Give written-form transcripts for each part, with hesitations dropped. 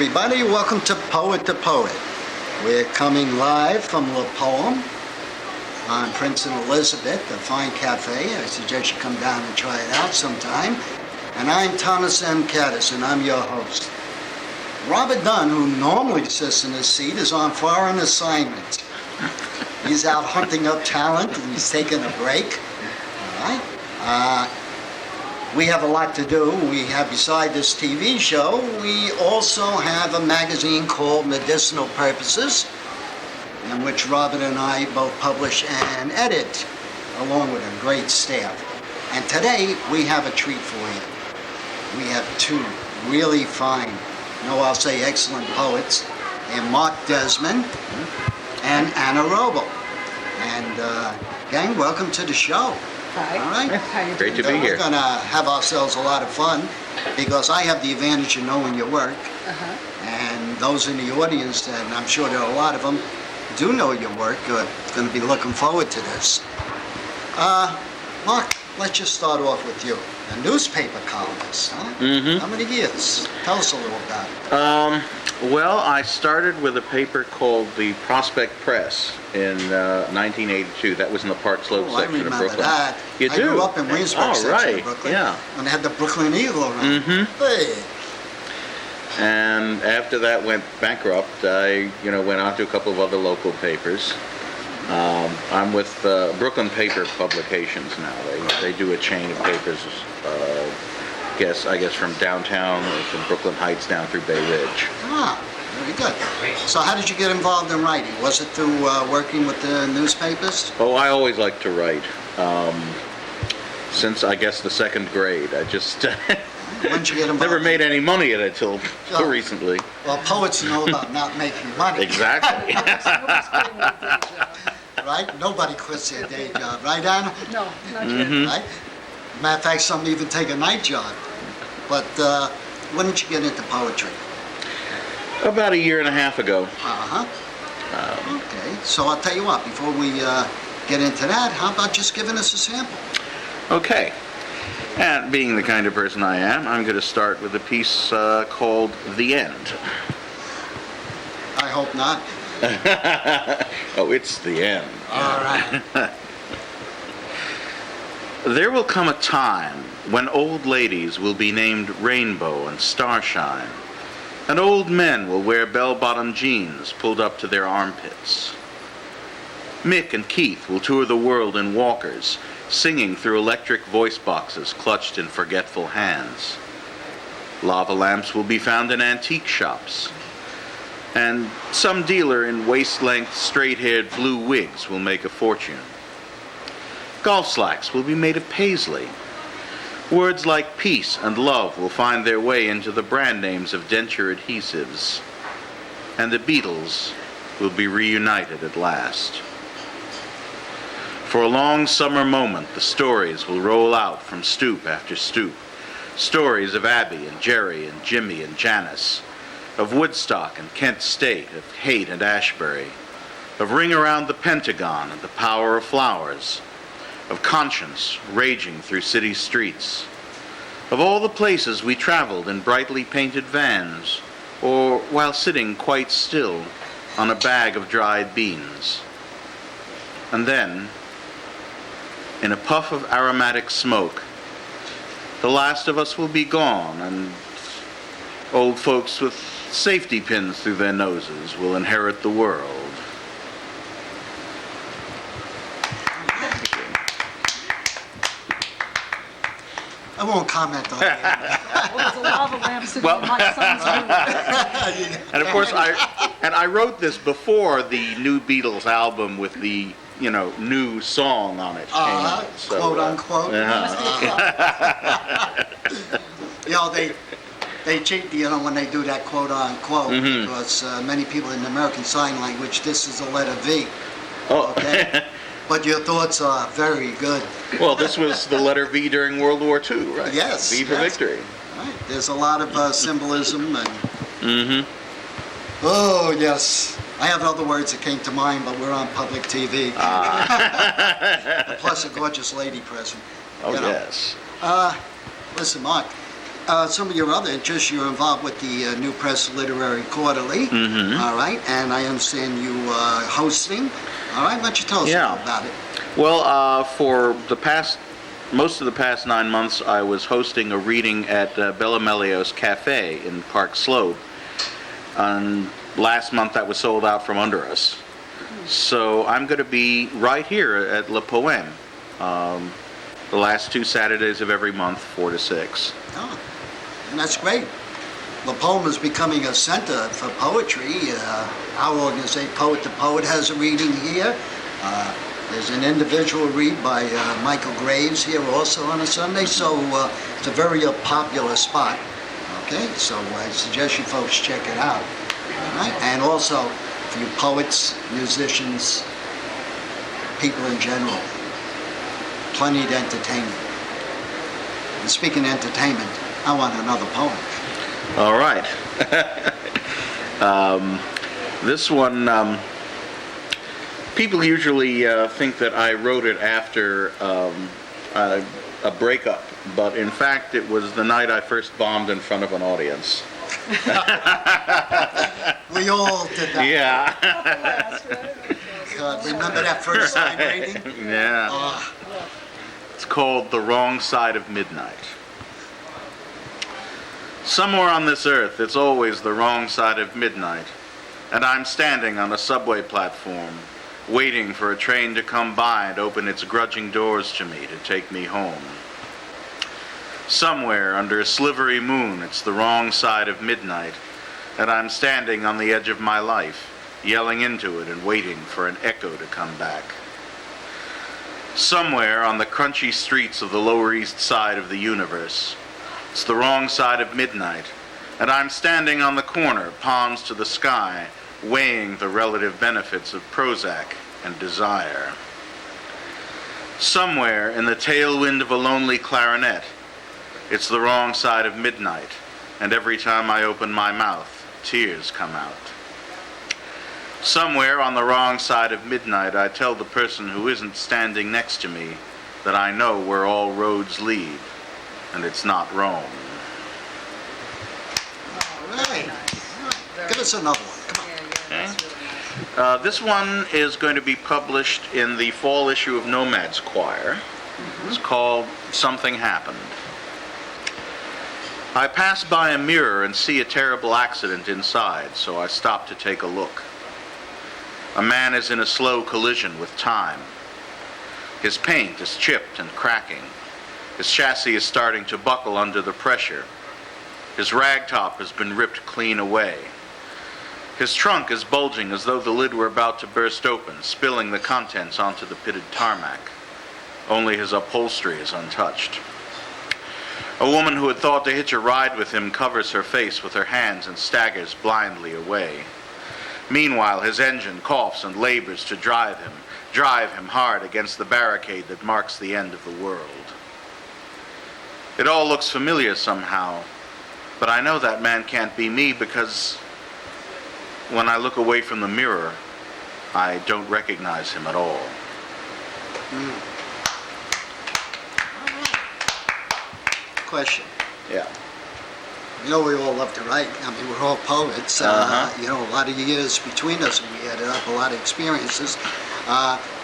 everybody. Welcome to Poet to Poet. We're coming live from La Poem on Prince and Elizabeth, a fine cafe. I suggest you come down and try it out sometime. And I'm Thomas M. Caddis, and I'm your host. Robert Dunn, who normally sits in his seat, is on foreign assignment. He's out hunting up talent, and he's taking a break. All right? We have a lot to do. We have, beside this TV show, we also have a magazine called Medicinal Purposes, in which Robert and I both publish and edit, along with a great staff. And today, we have a treat for you. We have two really fine, I'll say excellent poets, and Marc Desmond and Anna Roble. And gang, welcome to the show. Hi. All right. How you Great doing? to be here. We're going to have ourselves a lot of fun because I have the advantage of knowing your work. And those in the audience, and I'm sure there are a lot of them, do know your work. Are going to be looking forward to this. Marc, let's just start off with you. A newspaper columnist, huh? Mm-hmm. How many years? Tell us a little about it. Well, I started with a paper called the Prospect Press in 1982. That was in the Park Slope I section of remember Brooklyn. that. You I do? grew up in Williamsburg section right. of Brooklyn. Yeah. When they had the Brooklyn Eagle around. Mm-hmm. Hey. And after that went bankrupt, I went on to a couple of other local papers. I'm with Brooklyn Paper Publications now. They do a chain of papers. I guess from downtown or from Brooklyn Heights down through Bay Ridge. Ah, very good. So how did you get involved in writing? Was it through working with the newspapers? Oh, I always liked to write. Since I guess the second grade, I just When did you get involved? never made any money at it till recently. Well, poets know about not making money. Exactly. Right? Nobody quits their day job. Right, Anna? No, not yet. Right? Matter of fact, some even take a night job. But when did you get into poetry? About a year and a half ago. Uh-huh. Okay. So I'll tell you what, before we get into that, how about just giving us a sample? Okay. And being the kind of person I am, I'm going to start with a piece called The End. I hope not. Oh, it's the end. All right. There will come a time when old ladies will be named Rainbow and Starshine, and old men will wear bell-bottom jeans pulled up to their armpits. Mick and Keith will tour the world in walkers, singing through electric voice boxes clutched in forgetful hands. Lava lamps will be found in antique shops, and some dealer in waist-length, straight-haired blue wigs will make a fortune. Golf slacks will be made of paisley. Words like peace and love will find their way into the brand names of denture adhesives. And the Beatles will be reunited at last. For a long summer moment, the stories will roll out from stoop after stoop. Stories of Abby and Jerry and Jimmy and Janice, of Woodstock and Kent State, of Haight and Ashbury, of Ring Around the Pentagon and the Power of Flowers, of conscience raging through city streets, of all the places we traveled in brightly painted vans, or while sitting quite still on a bag of dried beans. And then, in a puff of aromatic smoke, the last of us will be gone, and old folks with safety pins through their noses will inherit the world. I won't comment on that. Well, there's a lava lamp sitting Well- in my son's room. And of course, I wrote this before the new Beatles album with the new song on it came out. So, Quote unquote. They cheat, when they do that quote unquote, because many people in the American Sign Language, this is the letter V. Oh. Okay? But your thoughts are very good. Well, this was the letter V during World War II, right? Yes. V for yes. victory. Right. There's a lot of symbolism and. Mm-hmm. Oh yes. I have other words that came to mind, but we're on public TV. Plus a gorgeous lady present. Oh, You know. yes. Listen, Marc, some of your other interests, you're involved with the New Press Literary Quarterly, all right, and I understand you hosting. All right, why don't you tell us a little about it? Well, for most of the past 9 months, I was hosting a reading at Bella Melio's Cafe in Park Slope. And last month, that was sold out from under us. So I'm going to be right here at Le Poème, the last 2 Saturdays of every month, 4 to 6. Oh, and that's great. Le Poème is becoming a center for poetry. Our organization, Poet to Poet, has a reading here. There's an individual read by Michael Graves here also on a Sunday, so it's a very popular spot. Okay, so I suggest you folks check it out. All right, and also for you poets, musicians, people in general, plenty of entertainment. And speaking of entertainment, I want another poem. All right. This one, people usually think that I wrote it after a breakup, but in fact it was the night I first bombed in front of an audience. We all did that. Yeah. God, remember that first time reading? Yeah. Oh, It's called The Wrong Side of Midnight. Somewhere on this earth, it's always the wrong side of midnight, and I'm standing on a subway platform, waiting for a train to come by and open its grudging doors to me to take me home. Somewhere under a slivery moon, it's the wrong side of midnight, and I'm standing on the edge of my life, yelling into it and waiting for an echo to come back. Somewhere on the crunchy streets of the Lower East Side of the universe, it's the wrong side of midnight, and I'm standing on the corner, palms to the sky, weighing the relative benefits of Prozac and desire. Somewhere in the tailwind of a lonely clarinet, it's the wrong side of midnight, and every time I open my mouth, tears come out. Somewhere on the wrong side of midnight, I tell the person who isn't standing next to me that I know where all roads lead, and it's not Rome. all right. Give us another one. Come on. That's really nice. This one is going to be published in the fall issue of Nomad's Choir. It's called Something Happened. I pass by a mirror and see a terrible accident inside, so I stop to take a look. A man is in a slow collision with time. His paint is chipped and cracking. His chassis is starting to buckle under the pressure. His ragtop has been ripped clean away. His trunk is bulging as though the lid were about to burst open, spilling the contents onto the pitted tarmac. Only his upholstery is untouched. A woman who had thought to hitch a ride with him covers her face with her hands and staggers blindly away. Meanwhile, his engine coughs and labors to drive him hard against the barricade that marks the end of the world. It all looks familiar somehow, but I know that man can't be me because when I look away from the mirror, I don't recognize him at all. Question. Yeah. You know, we all love to write. I mean, we're all poets. You know, a lot of years between us, and we added up a lot of experiences.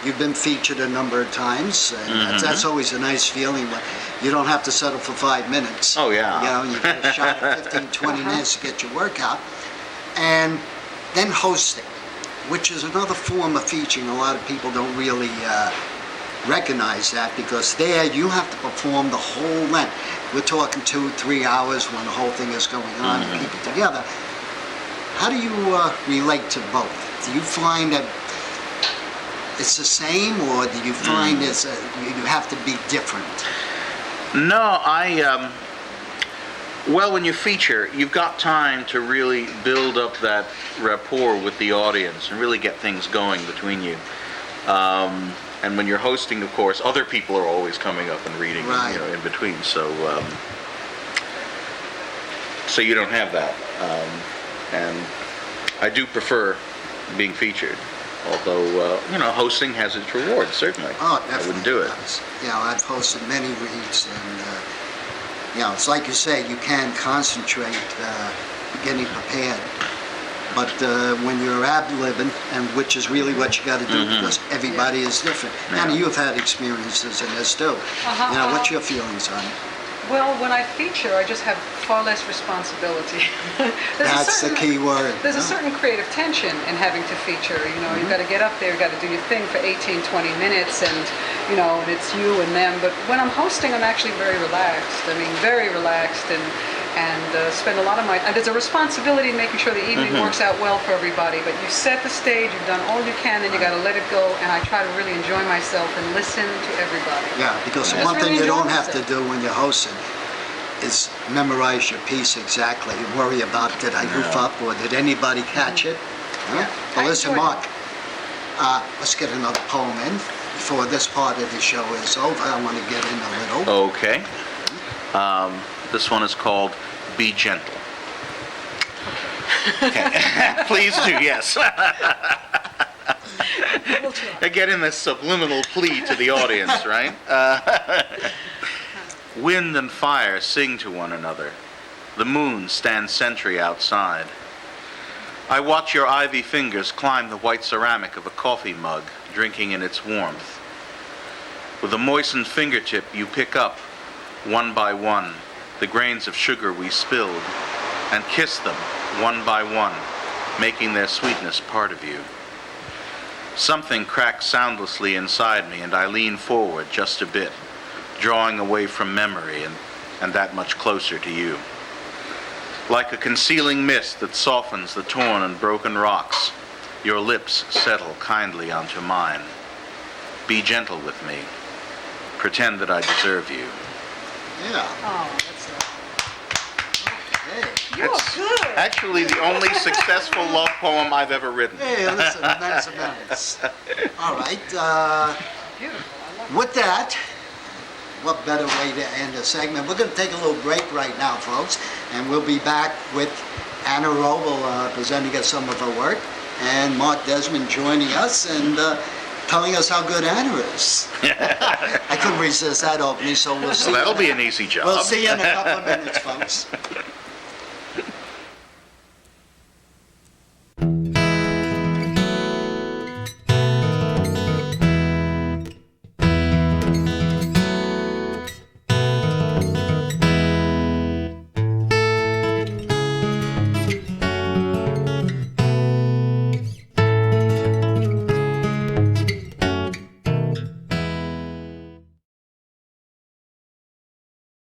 You've been featured a number of times, and that's always a nice feeling. But you don't have to settle for 5 minutes. Oh, yeah. You know, you get a shot at 15, 20 minutes to get your work out. And then hosting, which is another form of featuring. A lot of people don't really recognize that, because there you have to perform the whole length. We're talking 2-3 hours when the whole thing is going on and keep it together. How do you relate to both? Do you find that it's the same, or do you find you have to be different? No, well, when you feature, you've got time to really build up that rapport with the audience and really get things going between you. And when you're hosting, of course, other people are always coming up and reading, Right. you know, in between. So you don't have that. And I do prefer being featured. Although, you know, hosting has its rewards, certainly. Oh, definitely. I wouldn't do it. You know, I've hosted many reads, and It's like you say, you can concentrate getting prepared. But when you're ad-libbing, and which is really what you got to do, because everybody is different. Anna, you've had experiences in this too. What's your feelings on it? Well, when I feature, I just have far less responsibility. That's the key word. There's a certain creative tension in having to feature. You've got to get up there, you've got to do your thing for 18, 20 minutes, and it's you and them. But when I'm hosting, I'm actually very relaxed. Very relaxed, and spend a lot of my. And there's a responsibility in making sure the evening works out well for everybody. But you set the stage, you've done all you can, and you got to let it go. And I try to really enjoy myself and listen to everybody. Yeah, because the one thing you don't have to do when you're hosting is memorize your piece exactly. Worry about, did I goof up or did anybody catch it? Yeah. Well, listen, Mark, let's get another poem in before this part of the show is over. I want to get in a little. Okay. This one is called Be Gentle. Okay. Please do, yes. Get in this subliminal plea to the audience, right? Wind and fire sing to one another. The moon stands sentry outside. I watch your ivy fingers climb the white ceramic of a coffee mug, drinking in its warmth. With a moistened fingertip, you pick up, one by one, the grains of sugar we spilled, and kiss them, one by one, making their sweetness part of you. Something cracks soundlessly inside me, and I lean forward just a bit, drawing away from memory and that much closer to you. Like a concealing mist that softens the torn and broken rocks, your lips settle kindly onto mine. Be gentle with me. Pretend that I deserve you. Yeah. Oh, that's Hey. You're good. Actually the only successful love poem I've ever written. Hey, listen, that's nice. All right. beautiful. I love With that, what better way to end a segment? We're going to take a little break right now, folks, and we'll be back with Anna Roble presenting us some of her work, and Marc Desmond joining us and telling us how good Anna is. I couldn't resist that opening, so we'll see. Well, that'll be an easy job. We'll see you in a couple of minutes, folks.